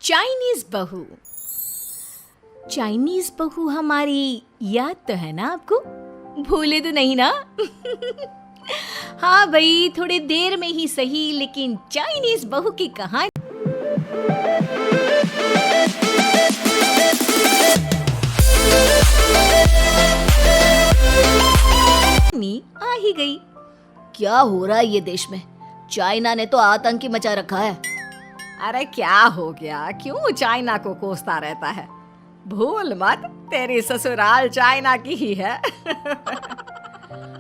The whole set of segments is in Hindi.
चाइनीज बहू। चाइनीज बहू हमारी याद तो है ना आपको? भूले तो नहीं ना? हाँ भाई, थोड़ी देर में ही सही, लेकिन चाइनीज बहू की कहानी आ ही गई। क्या हो रहा है ये देश में? चाइना ने तो आतंक ही मचा रखा है। अरे क्या हो गया? क्यों चाइना को कोसता रहता है? भूल मत, तेरी ससुराल चाइना की ही है।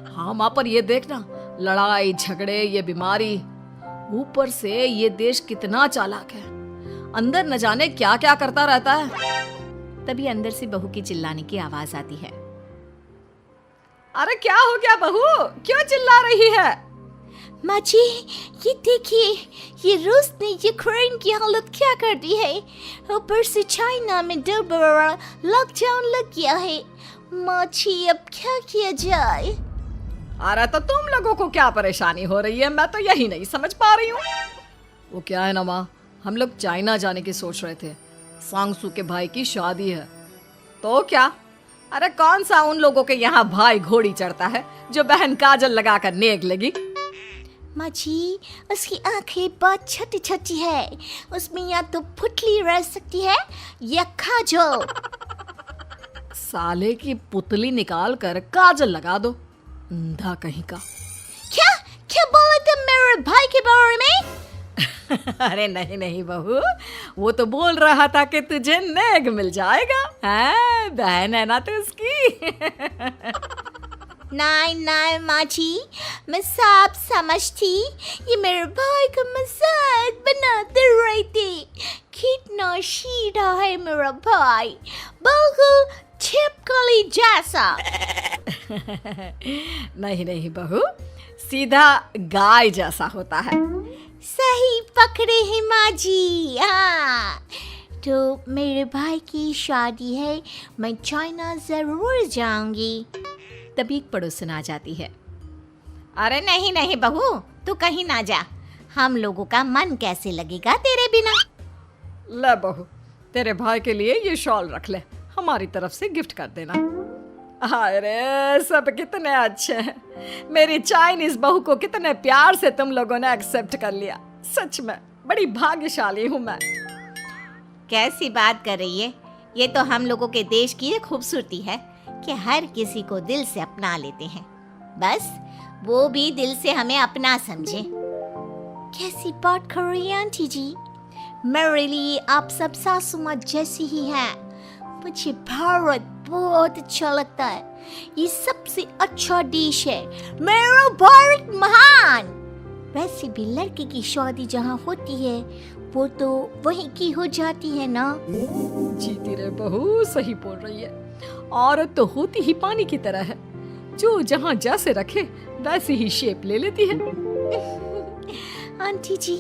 हाँ माँ, पर ये देखना, लड़ाई झगड़े, ये बीमारी, ऊपर से ये देश कितना चालाक है, अंदर न जाने क्या क्या करता रहता है। तभी अंदर से बहू की चिल्लाने की आवाज आती है। अरे क्या हो गया बहू, क्यों चिल्ला रही है? माँ जी, ये देखिए, ये रूस ने यूक्रेन की हालत क्या कर दी है। ऊपर से चाइना में डर बड़ा लॉकडाउन लग गया है। माँ जी, अब क्या किया जाए? अरे तो तुम लोगों को क्या परेशानी हो रही है, मैं तो यही नहीं समझ पा रही हूँ। वो क्या है ना माँ, हम लोग चाइना जाने की सोच रहे थे, सांगसू के भाई की शादी है। तो क्या? अरे कौन सा उन लोगों के यहाँ भाई घोड़ी चढ़ता है जो बहन काजल लगाकर नेक लगी? माँ जी, उसकी आंखें बहुत छोटी छोटी है, उसमें या तो पुतली रह सकती है या काजल। साले की पुतली निकाल कर काजल लगा दो, अंधा कहीं का। क्या क्या बोले तुम मेरे भाई के बारे में? अरे नहीं नहीं बहू, वो तो बोल रहा था कि तुझे नेग मिल जाएगा। है, बहन है ना तो उसकी। नहीं नहीं माँ जी, मैं सब समझती, ये मेरे भाई का मजाक बनाते रहते। कितना सीधा है मेरा भाई, बिल्कुल छिपकली जैसा। नहीं नहीं बहू, सीधा गाय जैसा होता है। सही पकड़े हैं माँ जी। हाँ, तो मेरे भाई की शादी है, मैं चाइना जरूर जाऊंगी। तभी एक पड़ोसन आ जाती है। अरे नहीं नहीं बहू, तू कहीं ना जा, हम लोगों का मन कैसे लगेगा तेरे बिना। ले बहू, तेरे भाई के लिए ये शॉल रख ले, हमारी तरफ से गिफ्ट कर देना। अरे सब कितने अच्छे हैं, मेरी चाइनीज बहू को कितने प्यार से तुम लोगों ने एक्सेप्ट कर लिया। सच में बड़ी भाग्यशाली हूँ मैं। कैसी बात कर रही है? ये तो हम लोगों के देश की एक खूबसूरती है कि हर किसी को दिल से अपना लेते हैं, बस वो भी दिल से हमें अपना समझे। कैसी बात कर रही है आंटी जी? मेरे लिए आप सब सासू माँ जैसी ही हैं। मुझे भारत बहुत अच्छा लगता है, ये सबसे अच्छा देश है। मेरा भारत महान। वैसे भी लड़की की शादी जहाँ होती है वो तो वहीं की हो जाती है ना। जीती रे बहू, सही बोल रही है। औरत तो होती ही पानी की तरह है, जो जहाँ जैसे रखे वैसी ही शेप ले लेती है। आंटी जी,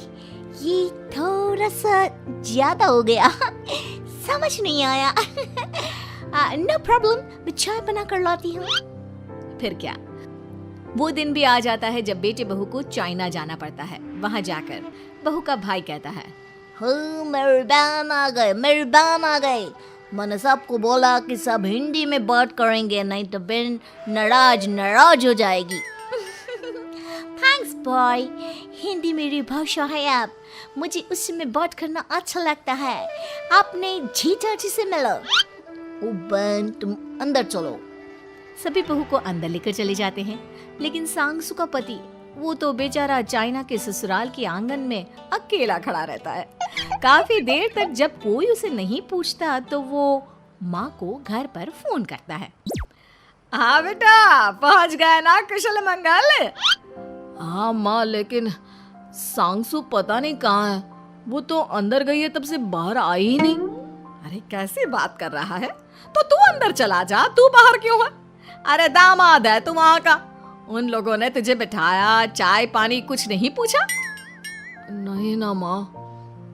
ये थोड़ा सा ज्यादा हो गया, समझ नहीं आया। नो प्रॉब्लम, मैं चाय बना कर लाती हूँ। फिर क्या, वो दिन भी आ जाता है जब बेटे बहू को चाइना जाना पड़ता है। वहाँ जाकर बहू का भाई कहता है, मेरे बहन आ गए, मेरे बहन आ गए। मैंने सबको बोला कि सब हिंदी में बात करेंगे, नहीं तो बहन नाराज हो जाएगी। थैंक्स बॉय, हिंदी मेरी भाषा है। आप मुझे उसमें बात करना अच्छा लगता है। आपने जीजा जी से मिलो। ओ बहन, तुम अंदर चलो। सभी बहू को अंदर लेकर चले जाते हैं, लेकिन सांगसू का पति, वो तो बेचारा चाइना के ससुराल के आंगन में अकेला खड़ा रहता है। काफी देर तक जब कोई उसे नहीं पूछता तो वो माँ को घर पर फोन करता है। हाँ बेटा, पहुँच गए ना कुशल मंगल? हाँ माँ, लेकिन सांगसू पता नहीं कहाँ है, वो तो अंदर गई है तब से बाहर आई ही नहीं। अरे कैसी बात कर रहा है? तो तू अंदर चला जा, तू बाहर क्यों है? अरे दामाद है तू वहाँ का, उन लोगों ने तुझे बिठाया, चाय पानी कुछ नहीं पूछा? नहीं ना माँ।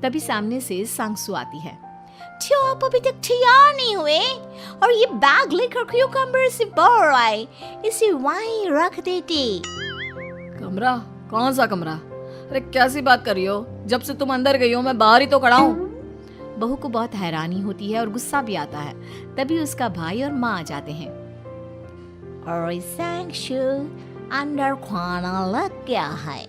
तभी सामने से सांगसू आती है। क्यों आप अभी तक तैयार नहीं हुए? और ये बैग लेकर क्यों कमरे से बाहर आए? इसे वहीं रख देते। कमरा? कौन सा कमरा? अरे कैसी बात कर रही हो? जब से तुम अंदर गई हो मैं बाहर ही तो खड़ा हूँ। बहू को बहुत हैरानी होती है और गुस्सा भी आता है। तभी उसका भाई और माँ आ जाते हैं। और सांशु, अंदर खाना लग गया है।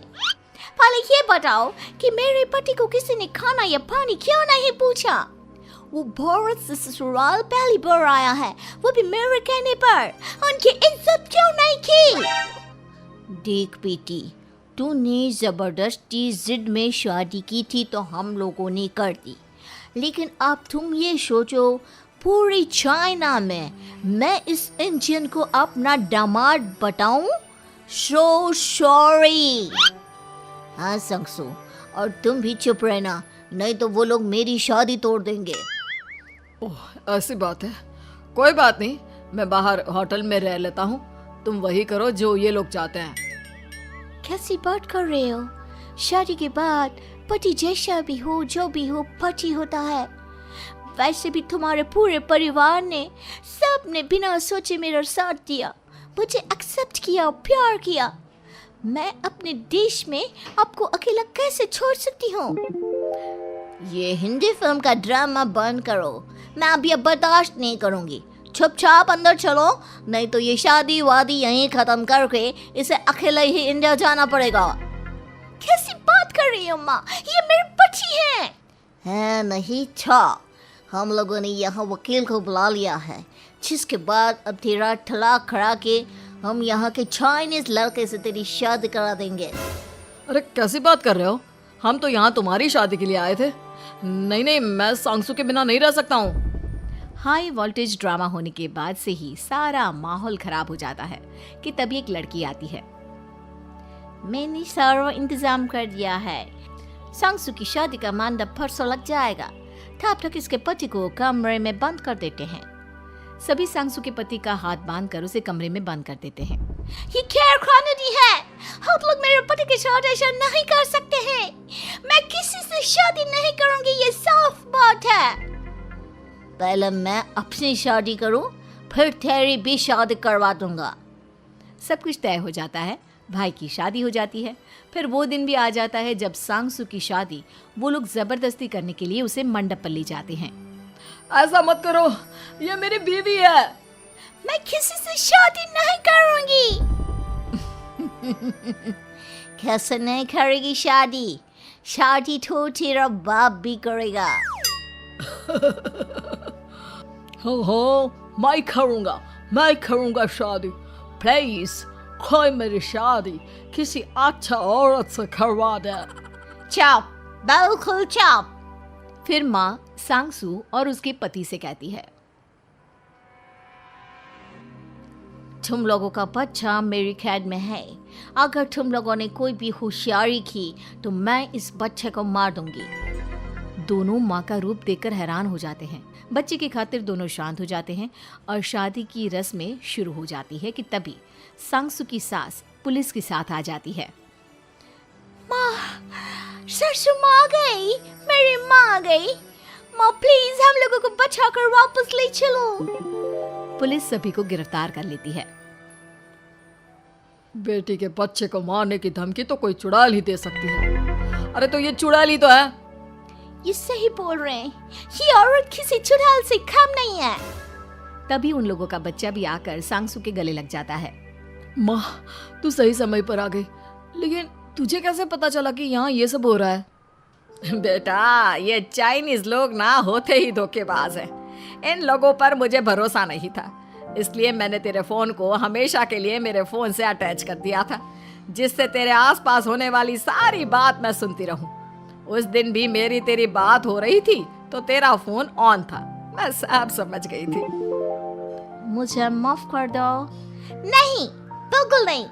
पहले ये बताओ कि मेरे पति को किसी ने खाना या पानी क्यों नहीं पूछा? वो भारत से ससुराल पहली बार आया है, वो भी मेरे कहने पर। उनकी इज्जत क्यों नहीं की? देख बेटी, तूने जबरदस्ती जिद में शादी की थी तो हम लोगों ने कर दी, लेकिन अब तुम ये सोचो, पूरी चाइना में मैं इस इंडियन को अपना दामाद बताऊं? So sorry. हाँ संगसू, और तुम भी चुप रहना, नहीं तो वो लोग मेरी शादी तोड़ देंगे। ओह, ऐसी बात है। कोई बात नहीं, मैं बाहर होटल में रह लेता हूँ, तुम वही करो जो ये लोग चाहते हैं। कैसी बात कर रहे हो? शादी के बाद पति जैसा भी हो, जो भी हो, पति होता है। वैसे भी तुम्हारे पूरे परिवार ने, सबने बिना सोचे मेरा साथ दिया, मुझे एक्सेप्ट किया, प्यार किया। मैं अपने देश में आपको अकेला कैसे छोड़ सकती हूँ? ये हिंदी फिल्म का ड्रामा बंद करो, मैं अभी अब बर्दाश्त नहीं करूँगी। चुपचाप अंदर चलो, नहीं तो ये शादी वादी यहीं खत्म करके इसे अकेले ही इंडिया जाना पड़ेगा। कैसी बात कर रही हो माँ? ये मेरे पति हैं। है नहीं था, हम लोगों ने यहाँ वकील को बुला लिया है, जिसके बाद अब तेरा तलाक करा के हम यहाँ के चाइनीज लड़के से तेरी शादी करा देंगे। अरे कैसी बात कर रहे हो? हम तो यहाँ तुम्हारी शादी के लिए आए थे। नहीं नहीं, मैं सांगसू के बिना नहीं रह सकता हूँ। हाई वोल्टेज ड्रामा होने के बाद से ही सारा माहौल खराब हो जाता है कि तभी एक लड़की आती है। मैंने सारा इंतजाम कर दिया है, सांगसू की शादी का मंडप परसों लग जाएगा। तब तक इसके पति को कमरे में बंद कर देते हैं। सभी सांगसू के पति का हाथ बांधकर उसे कमरे में बंद कर देते हैं। ये क्या कानूनी है? आप लोग मेरे पति के साथ ऐसा नहीं कर सकते हैं। मैं किसी से शादी नहीं करूंगी, ये साफ बात है। पहले मैं अपनी शादी करूं, फिर तेरी भी शादी करवा दूंगा। सब कुछ तय हो जाता है, भाई की शादी हो जाती है। फिर वो दिन भी आ जाता है जब सांगसू की शादी वो लोग जबरदस्ती करने के लिए उसे मंडप पर ले जाते हैं। ऐसा मत करो, ये मेरी बीवी है। मैं किसी से शादी नहीं करूंगी। कैसे नहीं करेगी शादी? शादी तो तेरा बाप भी करेगा। हो, मैं करूंगा शादी। प्लीज कोई मेरी शादी किसी अच्छा औरत से करवा दे। चुप, बिल्कुल चुप। फिर माँ सांगसू और उसके पति से कहती है, तुम लोगों का बच्चा मेरी कैद में है। अगर तुम लोगों ने कोई भी होशियारी की तो मैं इस बच्चे को मार दूंगी। दोनों माँ का रूप देखकर हैरान हो जाते हैं। बच्चे की खातिर दोनों शांत हो जाते हैं और शादी की रस्में शुरू हो जाती है कि तभी सांगसू की सास पुलिस के साथ आ जाती है। माँ, सरसू माँ आ गई, मेरी माँ आ गई। माँ प्लीज हम लोगों को बचाकर वापस ले चलो। पुलिस सभी को गिरफ्तार कर लेती है। बेटी के बच्चे को मारने की धमकी तो कोई चुड़ैल ही दे सकती है। अरे तो ये चुड़ैल ही तो है। ये सही बोल रहे हैं, ये औरत किसी चुड़ैल से कम नहीं है। तभी उन लोगों का बच्चा भी आकर सांगसू के गले लग जाता है। माँ, तू सही समय पर आ गई, लेकिन तुझे कैसे पता चला कि यहाँ ये सब हो रहा है? बेटा, ये चाइनीज लोग ना होते ही धोखेबाज हैं। इन लोगों पर मुझे भरोसा नहीं था, इसलिए मैंने तेरे फोन को हमेशा के लिए मेरे फोन से अटैच कर दिया था, जिससे तेरे आसपास होने वाली सारी बात मैं सुनती रहूं। उस दिन भी मेरी तेरी बात हो रही थी तो तेरा फोन ऑन था, मैं सब समझ गई थी। मुझे माफ कर दो। नहीं, बिल्कुल नहीं।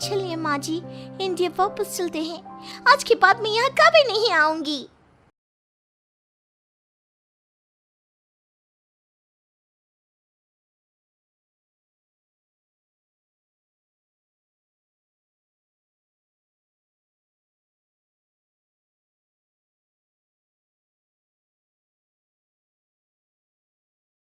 चलिए माँ जी, इंडिया वापस चलते हैं। आज के बाद मैं यहाँ कभी नहीं आऊंगी।